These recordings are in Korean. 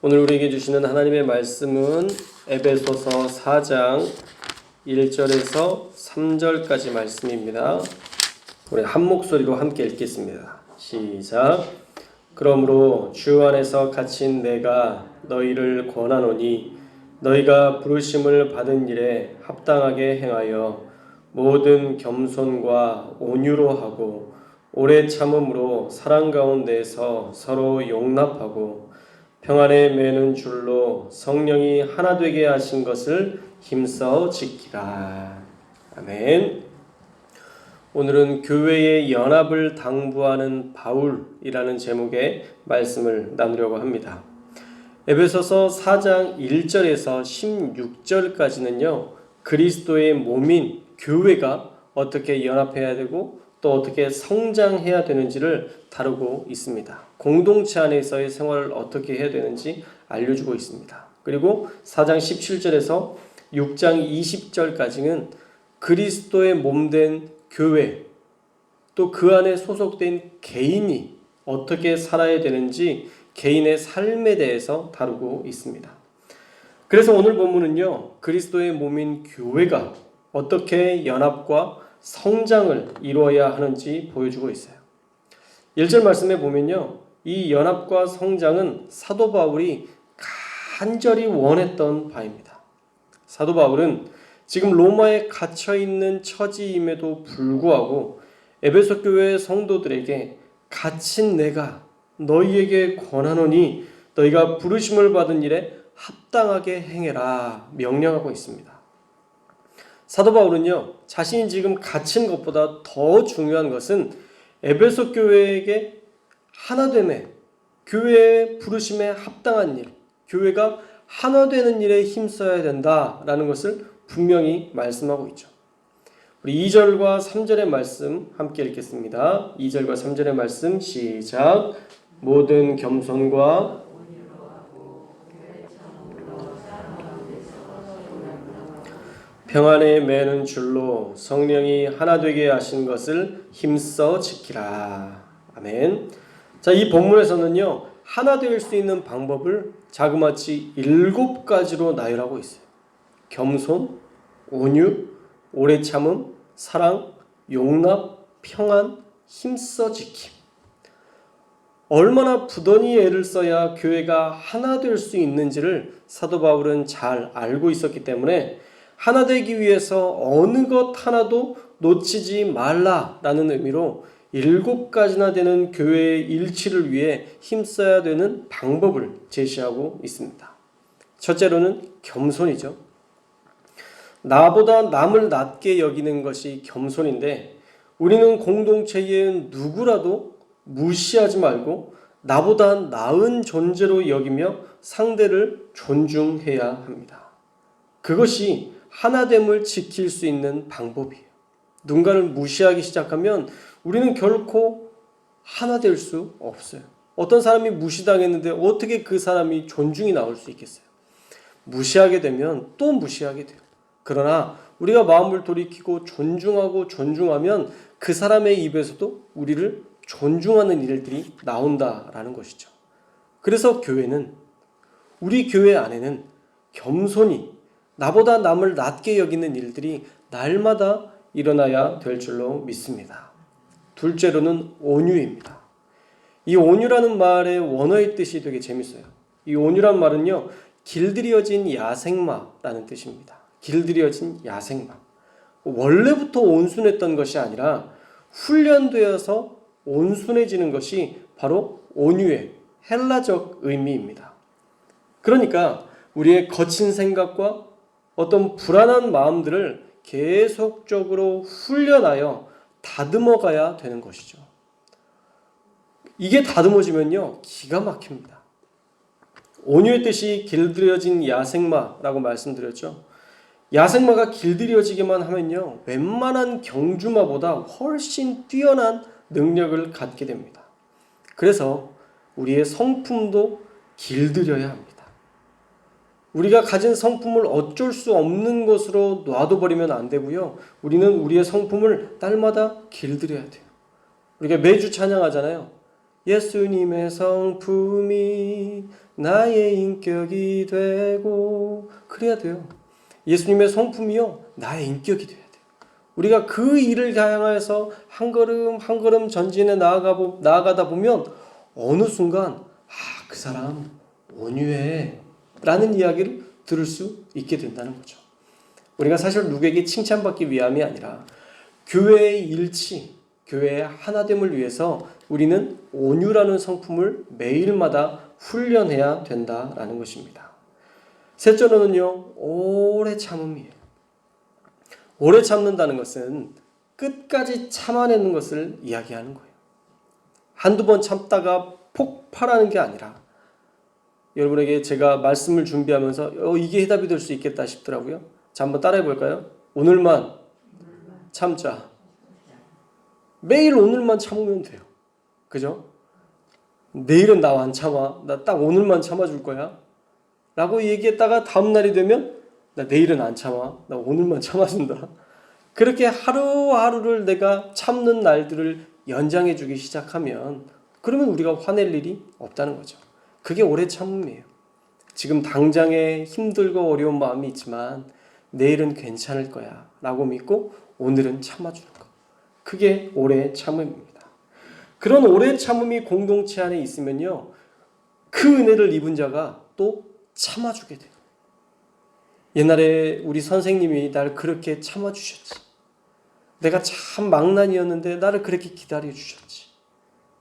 오늘 우리에게 주시는 하나님의 말씀은 에베소서 4장 1절에서 3절까지 말씀입니다. 우리 한 목소리로 함께 읽겠습니다. 시작. 그러므로 주 안에서 갇힌 내가 너희를 권하노니 너희가 부르심을 받은 일에 합당하게 행하여 모든 겸손과 온유로 하고 오래 참음으로 사랑 가운데서 서로 용납하고 평안에 매는 줄로 성령이 하나 되게 하신 것을 힘써 지키라. 아멘. 오늘은 교회의 연합을 당부하는 바울이라는 제목의 말씀을 나누려고 합니다. 에베소서 4장 1절에서 16절까지는요, 그리스도의 몸인 교회가 어떻게 연합해야 되고 또 어떻게 성장해야 되는지를 다루고 있습니다. 공동체 안에서의 생활을 어떻게 해야 되는지 알려주고 있습니다. 그리고 4장 17절에서 6장 20절까지는 그리스도의 몸된 교회, 또 그 안에 소속된 개인이 어떻게 살아야 되는지 개인의 삶에 대해서 다루고 있습니다. 그래서 오늘 본문은요, 그리스도의 몸인 교회가 어떻게 연합과 성장을 이루어야 하는지 보여주고 있어요. 1절 말씀에 보면요, 이 연합과 성장은 사도 바울이 간절히 원했던 바입니다. 사도 바울은 지금 로마에 갇혀있는 처지임에도 불구하고 에베소 교회의 성도들에게 갇힌 내가 너희에게 권하노니 너희가 부르심을 받은 일에 합당하게 행해라 명령하고 있습니다. 사도 바울은요, 자신이 지금 갇힌 것보다 더 중요한 것은 에베소 교회에게 하나됨에, 교회의 부르심에 합당한 일, 교회가 하나 되는 일에 힘써야 된다라는 것을 분명히 말씀하고 있죠. 우리 2절과 3절의 말씀 함께 읽겠습니다. 2절과 3절의 말씀 시작. 모든 겸손과 평안에 매는 줄로 성령이 하나 되게 하신 것을 힘써 지키라. 아멘. 자, 이 본문에서는요, 하나 될 수 있는 방법을 자그마치 7가지로 나열하고 있어요. 겸손, 온유, 오래 참음, 사랑, 용납, 평안, 힘써 지킴. 얼마나 부단히 애를 써야 교회가 하나 될 수 있는지를 사도 바울은 잘 알고 있었기 때문에 하나 되기 위해서 어느 것 하나도 놓치지 말라라는 의미로 7가지나 되는 교회의 일치를 위해 힘써야 되는 방법을 제시하고 있습니다. 첫째로는 겸손이죠. 나보다 남을 낮게 여기는 것이 겸손인데, 우리는 공동체의 누구라도 무시하지 말고 나보다 나은 존재로 여기며 상대를 존중해야 합니다. 그것이 하나됨을 지킬 수 있는 방법이에요. 누군가를 무시하기 시작하면 우리는 결코 하나 될 수 없어요. 어떤 사람이 무시당했는데 어떻게 그 사람이 존중이 나올 수 있겠어요? 무시하게 되면 또 무시하게 돼요. 그러나 우리가 마음을 돌이키고 존중하고 존중하면 그 사람의 입에서도 우리를 존중하는 일들이 나온다라는 것이죠. 그래서 교회는, 우리 교회 안에는 겸손히 나보다 남을 낮게 여기는 일들이 날마다 일어나야 될 줄로 믿습니다. 둘째로는 온유입니다. 이 온유라는 말의 원어의 뜻이 되게 재밌어요. 이 온유란 말은요, 길들여진 야생마라는 뜻입니다. 길들여진 야생마. 원래부터 온순했던 것이 아니라 훈련되어서 온순해지는 것이 바로 온유의 헬라적 의미입니다. 그러니까 우리의 거친 생각과 어떤 불안한 마음들을 계속적으로 훈련하여 다듬어 가야 되는 것이죠. 이게 다듬어지면요, 기가 막힙니다. 온유의 뜻이 길들여진 야생마라고 말씀드렸죠. 야생마가 길들여지기만 하면요, 웬만한 경주마보다 훨씬 뛰어난 능력을 갖게 됩니다. 그래서 우리의 성품도 길들여야 합니다. 우리가 가진 성품을 어쩔 수 없는 것으로 놔둬버리면 안 되고요, 우리는 우리의 성품을 날마다 길들여야 돼요. 우리가 매주 찬양하잖아요. 예수님의 성품이 나의 인격이 되고 그래야 돼요. 예수님의 성품이요 나의 인격이 돼야 돼요. 우리가 그 일을 향해서 한 걸음 한 걸음 전진해 나아가다 보면 어느 순간 그 사람 온유해 라는 이야기를 들을 수 있게 된다는 거죠. 우리가 사실 누구에게 칭찬받기 위함이 아니라 교회의 일치, 교회의 하나됨을 위해서 우리는 온유라는 성품을 매일마다 훈련해야 된다라는 것입니다. 셋째로는요, 오래 참음이에요. 오래 참는다는 것은 끝까지 참아내는 것을 이야기하는 거예요. 한두 번 참다가 폭발하는 게 아니라 여러분에게 제가 말씀을 준비하면서 이게 해답이 될 수 있겠다 싶더라고요. 자, 한번 따라해 볼까요? 오늘만 참자. 매일 오늘만 참으면 돼요. 그죠? 내일은 나 안 참아. 나 딱 오늘만 참아줄 거야. 라고 얘기했다가 다음날이 되면 나 내일은 안 참아. 나 오늘만 참아준다. 그렇게 하루하루를 내가 참는 날들을 연장해 주기 시작하면 그러면 우리가 화낼 일이 없다는 거죠. 그게 오래 참음이에요. 지금 당장에 힘들고 어려운 마음이 있지만 내일은 괜찮을 거야 라고 믿고 오늘은 참아주는 것. 그게 오래 참음입니다. 그런 오래 참음이 공동체 안에 있으면요, 그 은혜를 입은 자가 또 참아주게 돼요. 옛날에 우리 선생님이 날 그렇게 참아주셨지. 내가 참 망난이었는데 나를 그렇게 기다려주셨지.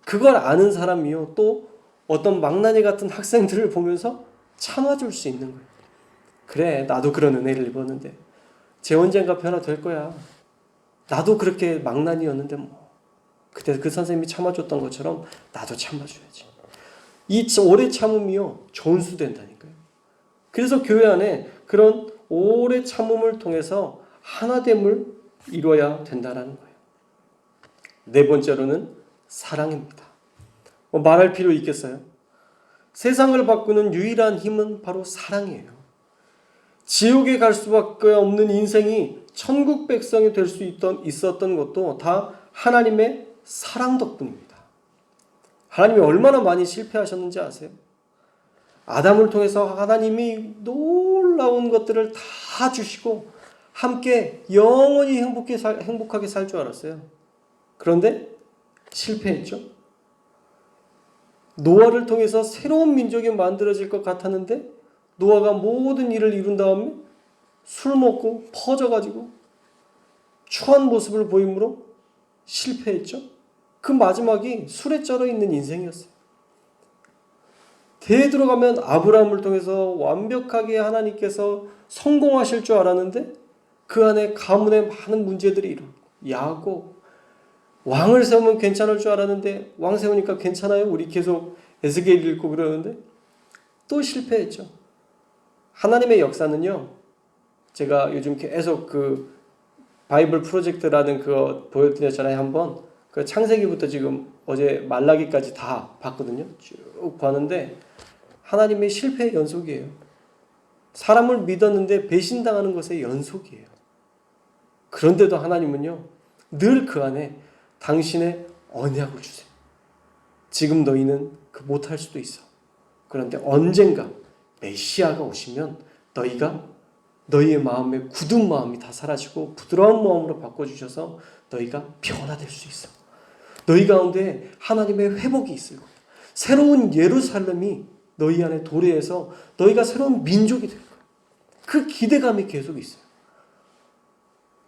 그걸 아는 사람이요, 또 어떤 망나니 같은 학생들을 보면서 참아줄 수 있는 거예요. 그래, 나도 그런 은혜를 입었는데 쟤 언젠가 변화될 거야. 나도 그렇게 망나니였는데 그때 그 선생님이 참아줬던 것처럼 나도 참아줘야지. 이 오래 참음이요 전수된다니까요. 그래서 교회 안에 그런 오래 참음을 통해서 하나됨을 이루어야 된다는 거예요. 네 번째로는 사랑입니다. 말할 필요 있겠어요? 세상을 바꾸는 유일한 힘은 바로 사랑이에요. 지옥에 갈 수밖에 없는 인생이 천국 백성이 될 수 있었던 것도 다 하나님의 사랑 덕분입니다. 하나님이 얼마나 많이 실패하셨는지 아세요? 아담을 통해서 하나님이 놀라운 것들을 다 주시고 함께 영원히 행복하게 살 줄 알았어요. 그런데 실패했죠. 노아를 통해서 새로운 민족이 만들어질 것 같았는데 노아가 모든 일을 이룬 다음에 술 먹고 퍼져가지고 추한 모습을 보이므로 실패했죠. 그 마지막이 술에 쩔어 있는 인생이었어요. 대에 들어가면 아브라함을 통해서 완벽하게 하나님께서 성공하실 줄 알았는데 그 안에 가문에 많은 문제들이 일어나고 야곱 왕을 세우면 괜찮을 줄 알았는데 왕 세우니까 괜찮아요? 우리 계속 에스겔 읽고 그러는데 또 실패했죠. 하나님의 역사는요, 제가 요즘 계속 그 바이블 프로젝트라는 그거 보여드렸잖아요. 한번 그 창세기부터 지금 어제 말라기까지 다 봤거든요. 쭉 봤는데 하나님의 실패의 연속이에요. 사람을 믿었는데 배신당하는 것의 연속이에요. 그런데도 하나님은요 늘 그 안에 당신의 언약을 주세요. 지금 너희는 그 못할 수도 있어. 그런데 언젠가 메시아가 오시면 너희가 너희의 마음에 굳은 마음이 다 사라지고 부드러운 마음으로 바꿔주셔서 너희가 변화될 수 있어. 너희 가운데 하나님의 회복이 있을 거예요. 새로운 예루살렘이 너희 안에 도래해서 너희가 새로운 민족이 될 거예요. 그 기대감이 계속 있어요.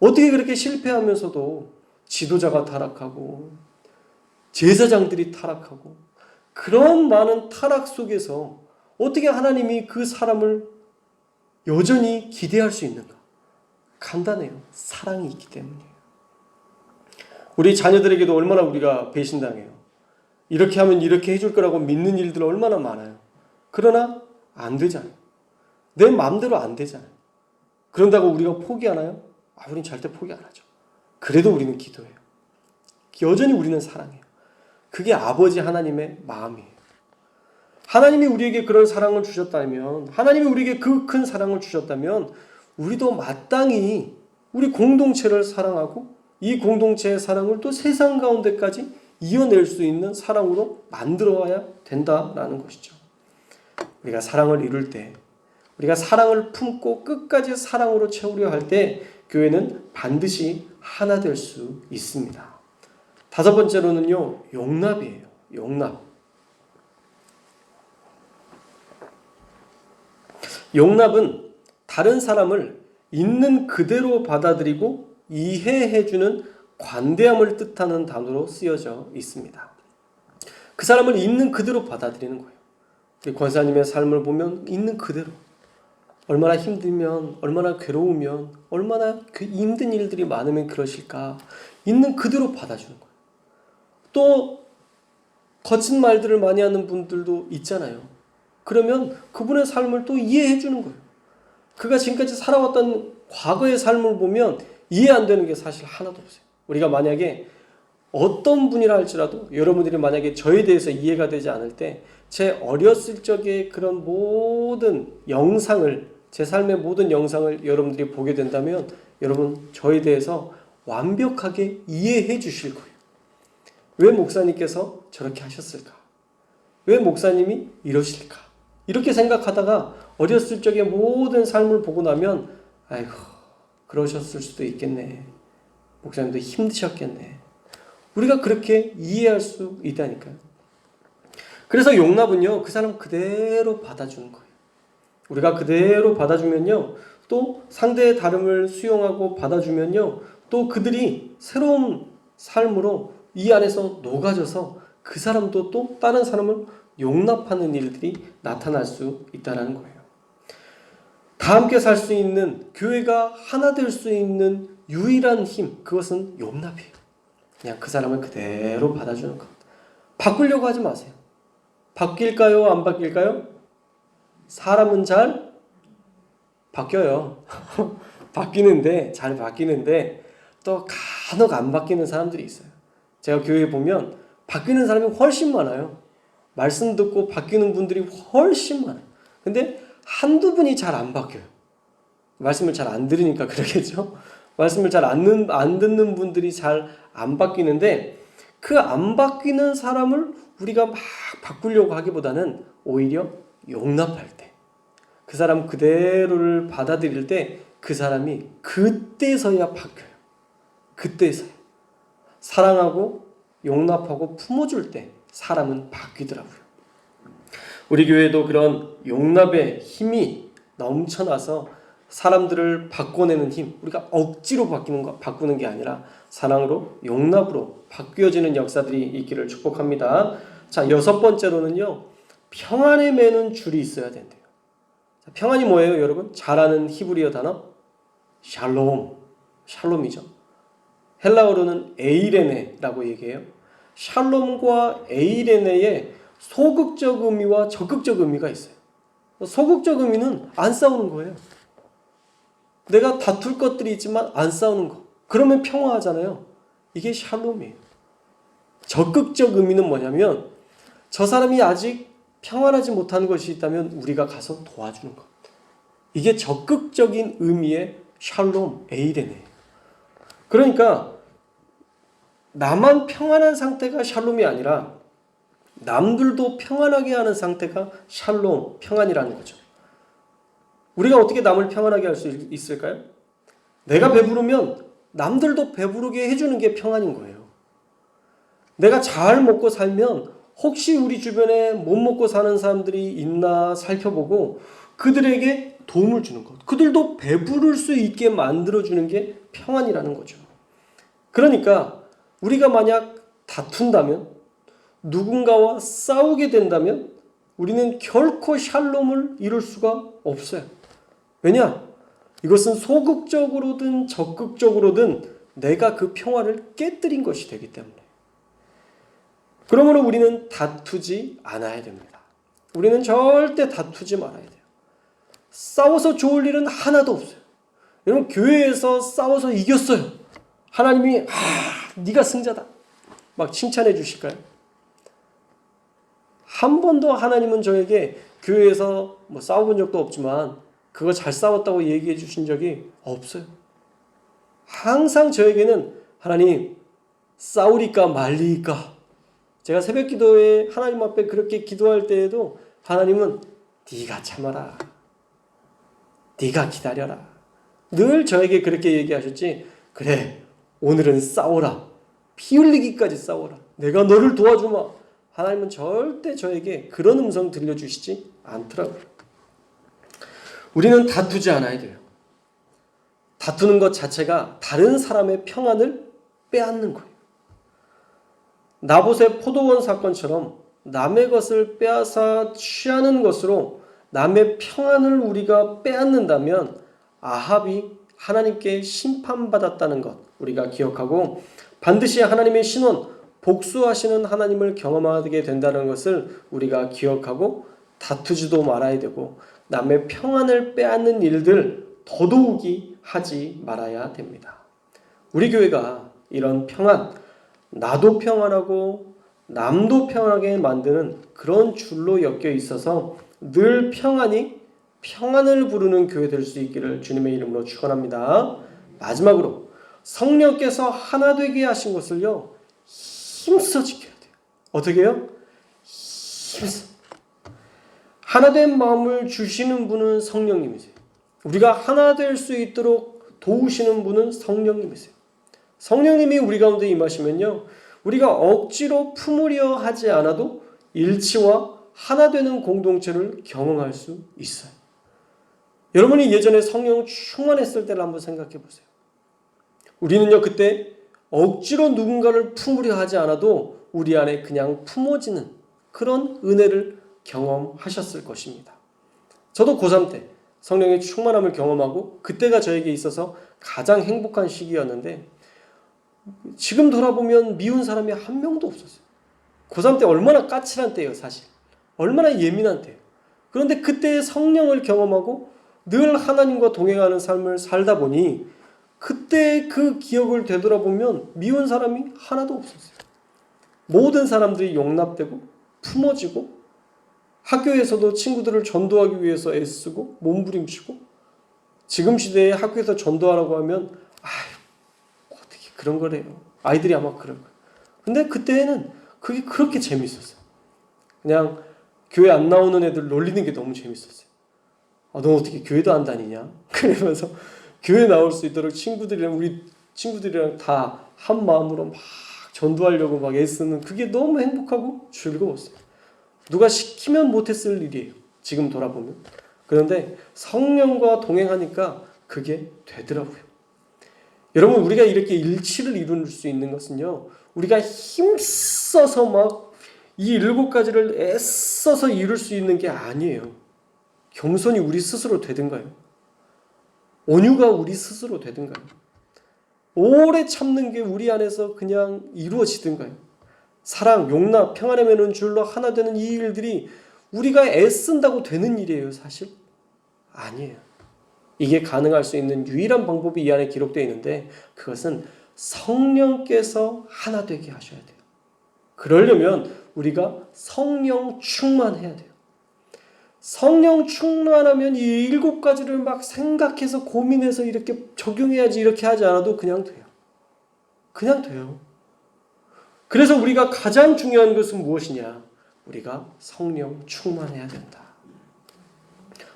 어떻게 그렇게 실패하면서도 지도자가 타락하고 제사장들이 타락하고 그런 많은 타락 속에서 어떻게 하나님이 그 사람을 여전히 기대할 수 있는가? 간단해요. 사랑이 있기 때문이에요. 우리 자녀들에게도 얼마나 우리가 배신당해요. 이렇게 하면 이렇게 해줄 거라고 믿는 일들 얼마나 많아요. 그러나 안 되잖아요. 내 마음대로 안 되잖아요. 그런다고 우리가 포기하나요? 우리는 절대 포기 안 하죠. 그래도 우리는 기도해요. 여전히 우리는 사랑해요. 그게 아버지 하나님의 마음이에요. 하나님이 우리에게 그런 사랑을 주셨다면, 하나님이 우리에게 그 큰 사랑을 주셨다면 우리도 마땅히 우리 공동체를 사랑하고 이 공동체의 사랑을 또 세상 가운데까지 이어낼 수 있는 사랑으로 만들어야 된다라는 것이죠. 우리가 사랑을 이룰 때, 우리가 사랑을 품고 끝까지 사랑으로 채우려 할 때 교회는 반드시 하나 될 수 있습니다. 다섯 번째로는요, 용납이에요. 용납. 용납은 다른 사람을 있는 그대로 받아들이고 이해해주는 관대함을 뜻하는 단어로 쓰여져 있습니다. 그 사람을 있는 그대로 받아들이는 거예요. 권사님의 삶을 보면 있는 그대로, 얼마나 힘들면, 얼마나 괴로우면, 얼마나 힘든 일들이 많으면 그러실까, 있는 그대로 받아주는 거예요. 또 거친 말들을 많이 하는 분들도 있잖아요. 그러면 그분의 삶을 또 이해해 주는 거예요. 그가 지금까지 살아왔던 과거의 삶을 보면 이해 안 되는 게 사실 하나도 없어요. 우리가 만약에 어떤 분이라 할지라도 여러분들이 만약에 저에 대해서 이해가 되지 않을 때 제 어렸을 적의 그런 모든 영상을, 제 삶의 모든 영상을 여러분들이 보게 된다면 여러분 저에 대해서 완벽하게 이해해 주실 거예요. 왜 목사님께서 저렇게 하셨을까? 왜 목사님이 이러실까? 이렇게 생각하다가 어렸을 적의 모든 삶을 보고 나면 아이고 그러셨을 수도 있겠네. 목사님도 힘드셨겠네. 우리가 그렇게 이해할 수 있다니까요. 그래서 용납은요, 그 사람 그대로 받아주는 거예요. 우리가 그대로 받아주면요, 또 상대의 다름을 수용하고 받아주면요, 또 그들이 새로운 삶으로 이 안에서 녹아져서 그 사람도 또 다른 사람을 용납하는 일들이 나타날 수 있다는 거예요. 다 함께 살 수 있는, 교회가 하나 될 수 있는 유일한 힘, 그것은 용납이에요. 그냥 그 사람을 그대로 받아주는 것. 바꾸려고 하지 마세요. 바뀔까요? 안 바뀔까요? 사람은 잘 바뀌어요. 바뀌는데, 잘 바뀌는데 또 간혹 안 바뀌는 사람들이 있어요. 제가 교회에 보면 바뀌는 사람이 훨씬 많아요. 말씀 듣고 바뀌는 분들이 훨씬 많아요. 근데 한두 분이 잘 안 바뀌어요. 말씀을 잘 안 들으니까 그러겠죠. 말씀을 잘 안 듣는 분들이 잘 안 바뀌는데 그 안 바뀌는 사람을 우리가 막 바꾸려고 하기보다는 오히려 용납할 때, 그 사람 그대로를 받아들일 때 그 사람이 그때서야 바뀌어요. 그때서야. 사랑하고 용납하고 품어줄 때 사람은 바뀌더라고요. 우리 교회도 그런 용납의 힘이 넘쳐나서 사람들을 바꿔내는 힘, 우리가 억지로 바꾸는 게 아니라 사랑으로, 용납으로 바뀌어지는 역사들이 있기를 축복합니다. 자, 여섯 번째로는요, 평안에 매는 줄이 있어야 된대요. 평안이 뭐예요, 여러분? 잘 아는 히브리어 단어? 샬롬. 샬롬이죠. 헬라어로는 에이레네라고 얘기해요. 샬롬과 에이레네의 소극적 의미와 적극적 의미가 있어요. 소극적 의미는 안 싸우는 거예요. 내가 다툴 것들이 있지만 안 싸우는 거. 그러면 평화하잖아요. 이게 샬롬이에요. 적극적 의미는 뭐냐면 저 사람이 아직 평안하지 못한 것이 있다면 우리가 가서 도와주는 것. 이게 적극적인 의미의 샬롬, 에이레네예요. 그러니까 나만 평안한 상태가 샬롬이 아니라 남들도 평안하게 하는 상태가 샬롬, 평안이라는 거죠. 우리가 어떻게 남을 평안하게 할 수 있을까요? 내가 배부르면 남들도 배부르게 해주는 게 평안인 거예요. 내가 잘 먹고 살면 혹시 우리 주변에 못 먹고 사는 사람들이 있나 살펴보고 그들에게 도움을 주는 것. 그들도 배부를 수 있게 만들어주는 게 평안이라는 거죠. 그러니까 우리가 만약 다툰다면, 누군가와 싸우게 된다면 우리는 결코 샬롬을 이룰 수가 없어요. 왜냐? 이것은 소극적으로든 적극적으로든 내가 그 평화를 깨뜨린 것이 되기 때문에. 그러므로 우리는 다투지 않아야 됩니다. 우리는 절대 다투지 말아야 돼요. 싸워서 좋을 일은 하나도 없어요. 여러분, 교회에서 싸워서 이겼어요. 하나님이 네가 승자다 막 칭찬해 주실까요? 한 번도 하나님은 저에게 교회에서 싸워본 적도 없지만 그거 잘 싸웠다고 얘기해 주신 적이 없어요. 항상 저에게는 하나님 싸우리까 말리까 제가 새벽 기도에 하나님 앞에 그렇게 기도할 때에도 하나님은 네가 참아라, 네가 기다려라, 늘 저에게 그렇게 얘기하셨지. 그래, 오늘은 싸워라, 피 흘리기까지 싸워라, 내가 너를 도와주마. 하나님은 절대 저에게 그런 음성 들려주시지 않더라고요. 우리는 다투지 않아야 돼요. 다투는 것 자체가 다른 사람의 평안을 빼앗는 거예요. 나봇의 포도원 사건처럼 남의 것을 빼앗아 취하는 것으로 남의 평안을 우리가 빼앗는다면 아합이 하나님께 심판받았다는 것 우리가 기억하고, 반드시 하나님의 신원, 복수하시는 하나님을 경험하게 된다는 것을 우리가 기억하고 다투지도 말아야 되고, 남의 평안을 빼앗는 일들 더더욱이 하지 말아야 됩니다. 우리 교회가 이런 평안, 나도 평안하고 남도 평안하게 만드는 그런 줄로 엮여 있어서 늘 평안을 부르는 교회 될 수 있기를 주님의 이름으로 축원합니다. 마지막으로 성령께서 하나 되게 하신 것을요, 힘써 지켜야 돼요. 어떻게 해요? 힘써. 하나 된 마음을 주시는 분은 성령님이세요. 우리가 하나 될 수 있도록 도우시는 분은 성령님이세요. 성령님이 우리 가운데 임하시면요, 우리가 억지로 품으려 하지 않아도 일치와 하나 되는 공동체를 경험할 수 있어요. 여러분이 예전에 성령 충만했을 때를 한번 생각해 보세요. 우리는요, 그때 억지로 누군가를 품으려 하지 않아도 우리 안에 그냥 품어지는 그런 은혜를 경험하셨을 것입니다. 저도 고3 때 성령의 충만함을 경험하고 그때가 저에게 있어서 가장 행복한 시기였는데, 지금 돌아보면 미운 사람이 한 명도 없었어요. 고3 때 얼마나 까칠한 때예요, 사실. 얼마나 예민한 때예요. 그런데 그때의 성령을 경험하고 늘 하나님과 동행하는 삶을 살다 보니 그때 그 기억을 되돌아보면 미운 사람이 하나도 없었어요. 모든 사람들이 용납되고 품어지고, 학교에서도 친구들을 전도하기 위해서 애쓰고 몸부림치고, 지금 시대에 학교에서 전도하라고 하면 어떻게 그런 거래요. 아이들이 아마 그럴 거예요. 근데 그때는 그게 그렇게 재밌었어요. 그냥 교회 안 나오는 애들 놀리는 게 너무 재밌었어요. 너 어떻게 교회도 안 다니냐? 그러면서 교회 나올 수 있도록 우리 친구들이랑 다 한 마음으로 막 전도하려고 막 애쓰는, 그게 너무 행복하고 즐거웠어요. 누가 시키면 못했을 일이에요, 지금 돌아보면. 그런데 성령과 동행하니까 그게 되더라고요. 여러분, 우리가 이렇게 일치를 이룰 수 있는 것은요, 우리가 힘써서 막 이 7가지를 애써서 이룰 수 있는 게 아니에요. 겸손히 우리 스스로 되든가요? 온유가 우리 스스로 되든가요? 오래 참는 게 우리 안에서 그냥 이루어지든가요? 사랑, 용납, 평안에 매는 줄로 하나 되는 이 일들이 우리가 애쓴다고 되는 일이에요, 사실? 아니에요. 이게 가능할 수 있는 유일한 방법이 이 안에 기록되어 있는데, 그것은 성령께서 하나 되게 하셔야 돼요. 그러려면 우리가 성령 충만해야 돼요. 성령 충만하면 이 7가지를 막 생각해서 고민해서 이렇게 적용해야지 이렇게 하지 않아도 그냥 돼요. 그냥 돼요. 그래서 우리가 가장 중요한 것은 무엇이냐? 우리가 성령 충만해야 된다.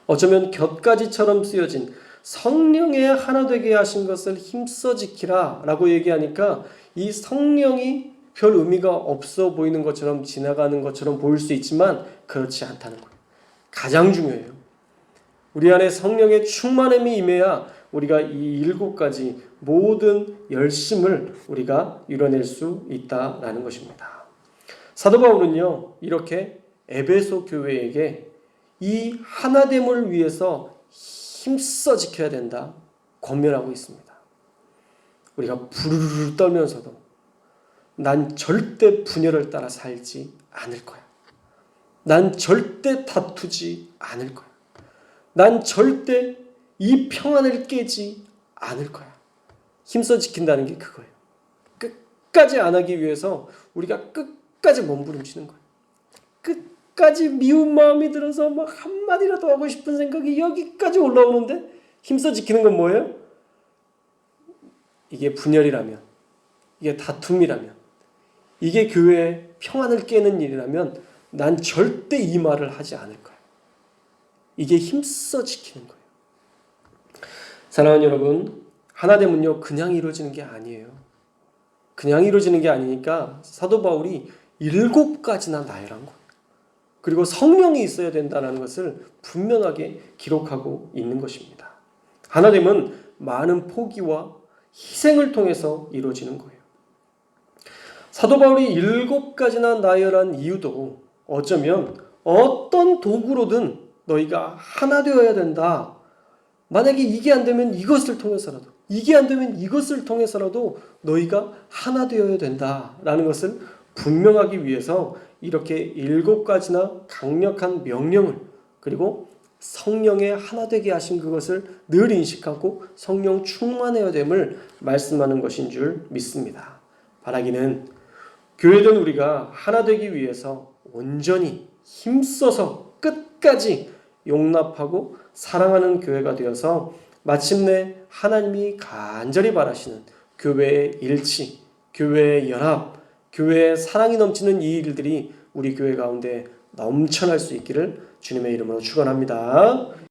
어쩌면 곁가지처럼 쓰여진 성령의 하나 되게 하신 것을 힘써 지키라 라고 얘기하니까 이 성령이 별 의미가 없어 보이는 것처럼, 지나가는 것처럼 보일 수 있지만 그렇지 않다는 거예요. 가장 중요해요. 우리 안에 성령의 충만함이 임해야 우리가 이 7가지 모든 열심을 우리가 이뤄낼 수 있다라는 것입니다. 사도 바울은요, 이렇게 에베소 교회에게 이 하나됨을 위해서 힘써 지켜야 된다 권면하고 있습니다. 우리가 부르르 떨면서도 난 절대 분열을 따라 살지 않을 거야. 난 절대 다투지 않을 거야. 난 절대 이 평안을 깨지 않을 거야. 힘써 지킨다는 게 그거예요. 끝까지 안 하기 위해서 우리가 끝까지 몸부림치는 거예요. 끝까지 미운 마음이 들어서 막 한마디라도 하고 싶은 생각이 여기까지 올라오는데 힘써 지키는 건 뭐예요? 이게 분열이라면, 이게 다툼이라면, 이게 교회의 평안을 깨는 일이라면 난 절대 이 말을 하지 않을 거야. 이게 힘써 지키는 거예요. 사랑하는 여러분, 하나됨은요 그냥 이루어지는 게 아니에요. 그냥 이루어지는 게 아니니까 사도 바울이 7가지나 나열한 거예요. 그리고 성령이 있어야 된다는 것을 분명하게 기록하고 있는 것입니다. 하나됨은 많은 포기와 희생을 통해서 이루어지는 거예요. 사도 바울이 7가지나 나열한 이유도 어쩌면 어떤 도구로든 너희가 하나 되어야 된다. 만약에 이게 안 되면 이것을 통해서라도, 이게 안 되면 이것을 통해서라도 너희가 하나 되어야 된다라는 것을 분명하기 위해서 이렇게 7가지나 강력한 명령을, 그리고 성령의 하나 되게 하신 그것을 늘 인식하고 성령 충만해야 됨을 말씀하는 것인 줄 믿습니다. 바라기는 교회된 우리가 하나 되기 위해서 온전히 힘써서 끝까지 용납하고 사랑하는 교회가 되어서 마침내 하나님이 간절히 바라시는 교회의 일치, 교회의 연합, 교회의 사랑이 넘치는 이 일들이 우리 교회 가운데 넘쳐날 수 있기를 주님의 이름으로 축원합니다.